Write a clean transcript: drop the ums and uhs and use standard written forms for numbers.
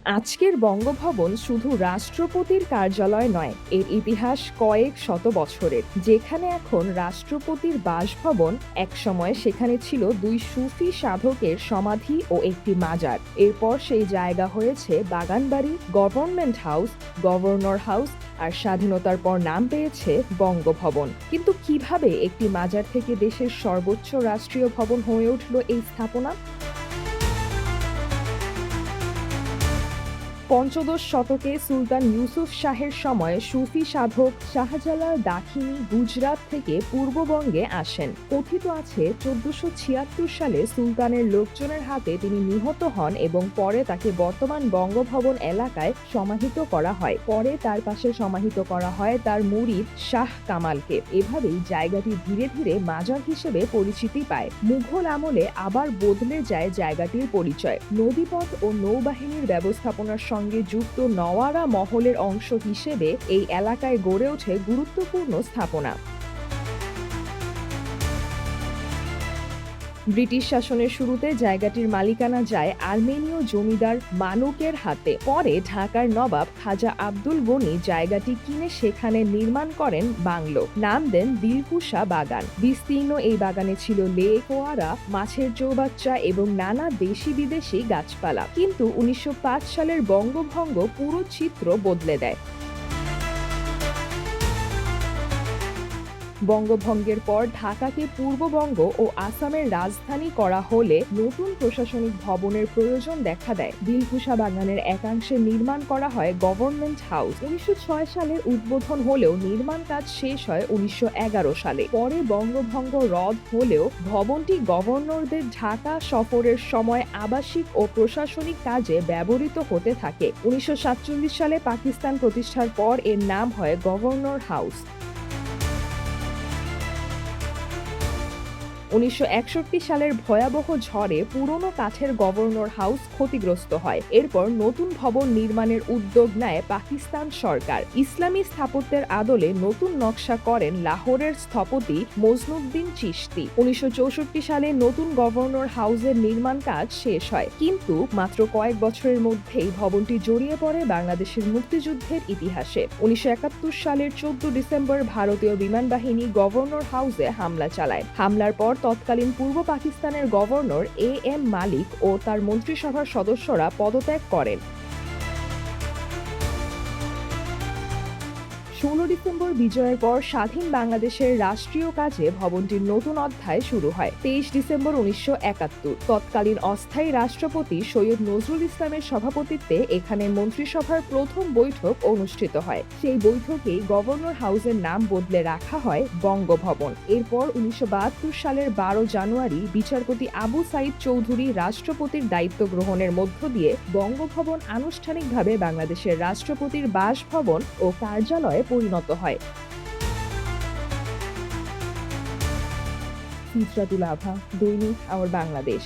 আজকের বঙ্গভবন শুধু রাষ্ট্রপতির কার্যালয় নয়, এর ইতিহাস কয়েক শত বছরের। যেখানে এখন রাষ্ট্রপতির বাসভবন, একসময় সেখানে ছিল দুই সুফি সাধকের সমাধি ও একটি মাজার। এরপর সেই জায়গা হয়েছে বাগানবাড়ি, গভর্নমেন্ট হাউস, গভর্নর হাউস আর স্বাধীনতার পর নাম পেয়েছে বঙ্গভবন। কিন্তু কিভাবে একটি মাজার থেকে দেশের সর্বোচ্চ রাষ্ট্রীয় ভবন হয়ে উঠল এই স্থাপনা? পঞ্চদশ শতকে সুলতান ইউসুফ শাহের সময় সুফি সাধক শাহজালাল দাখিনী গুজরাট থেকে পূর্ববঙ্গে আসেন। কথিত আছে 1476 সালে সুলতানের লোকজনের হাতে তিনি নিহত হন এবং পরে তাকে বর্তমান বঙ্গভবন এলাকায় সমাহিত করা হয়। পরে তার পাশে সমাহিত করা হয় তার মুরিদ শাহ কামালকে। এভাবেই জায়গাটি ধীরে ধীরে মাজার হিসেবে পরিচিতি পায়। মুঘল আমলে আবার বদলে যায় জায়গাটির পরিচয়। নদীপথ ও নৌবাহিনীর ব্যবস্থাপনার সঙ্গে যুক্ত নওয়ারা মহলের অংশ হিসেবে এই এলাকায় গড়ে ওঠে গুরুত্বপূর্ণ স্থাপনা। ব্রিটিশ শাসনের শুরুতে জায়গাটির মালিকানা যায় আর্মেনীয় জমিদার মানুকের হাতে। পরে ঢাকার নবাব খাজা আব্দুল গনি জায়গাটি কিনে সেখানে নির্মাণ করেন বাংলো। নাম দেন দিলকুশা বাগান। বিস্তীর্ণ এই বাগানে ছিল লেক, ফোয়ারা, মাছের চৌবাচ্চা এবং নানা দেশি বিদেশি গাছপালা। কিন্তু 1905 সালের বঙ্গভঙ্গ পুরো চিত্র বদলে দেয়। বঙ্গভঙ্গের পর ঢাকাকে পূর্ববঙ্গ ও আসামের রাজধানী করা হলে নতুন প্রশাসনিক ভবনের প্রয়োজন দেখা দেয়। দিলকুশা বাগানের একাংশে নির্মাণ করা হয় গভর্নমেন্ট হাউস। 1906 সালে উদ্বোধন হলেও নির্মাণ কাজ শেষ হয় 1911 সালে। পরে বঙ্গভঙ্গ রদ হলেও ভবনটি গভর্নরদের ঢাকা সফরের সময় আবাসিক ও প্রশাসনিক কাজে ব্যবহৃত হতে থাকে। 1947 সালে পাকিস্তান প্রতিষ্ঠার পর এর নাম হয় গভর্নর হাউস। 1961 সালের ভয়াবহ ঝড়ে পুরনো কাঠের গভর্নর হাউস ক্ষতিগ্রস্ত হয়। এরপর নতুন ভবন নির্মাণের উদ্যোগ নেয় পাকিস্তান সরকার। ইসলামী স্থাপত্যের আদলে নতুন নকশা করেন লাহোরের স্থপতি মজনুদ্দিন চিশতি। 1964 সালে নতুন গভর্নর হাউসের নির্মাণ কাজ শেষ হয়, কিন্তু মাত্র কয়েক বছরের মধ্যেই ভবনটি জড়িয়ে পড়ে বাংলাদেশের মুক্তিযুদ্ধের ইতিহাসে। 1971 সালের 14 ডিসেম্বর ভারতীয় বিমান বাহিনী গভর্নর হাউসে হামলা চালায়। হামলার পর তৎকালীন পূর্ব পাকিস্তানের গভর্নর এম মালিক ও তার মন্ত্রিসভার সদস্যরা পদত্যাগ করেন। 16 ডিসেম্বর বিজয়ের পর স্বাধীন বাংলাদেশের রাষ্ট্রীয় কাজে ভবনটির নতুন অধ্যায় শুরু হয়। 23 ডিসেম্বর 1971 তৎকালীন অস্থায়ী রাষ্ট্রপতি সৈয়দ নজরুল ইসলামের সভাপতিত্বে এখানে মন্ত্রিসভার প্রথম বৈঠক অনুষ্ঠিত হয়। সেই বৈঠকেই গভর্নর হাউসের নাম বদলে রাখা হয় বঙ্গভবন। এরপর 1972 সালের 12 জানুয়ারি বিচারপতি আবু সাইদ চৌধুরী রাষ্ট্রপতির দায়িত্ব গ্রহণের মধ্য দিয়ে বঙ্গভবন আনুষ্ঠানিকভাবে বাংলাদেশের রাষ্ট্রপতির বাসভবন ও কার্যালয়ে পরিণত হয়। ফিজরাতুল আভা, দৈনিক আমার বাংলাদেশ।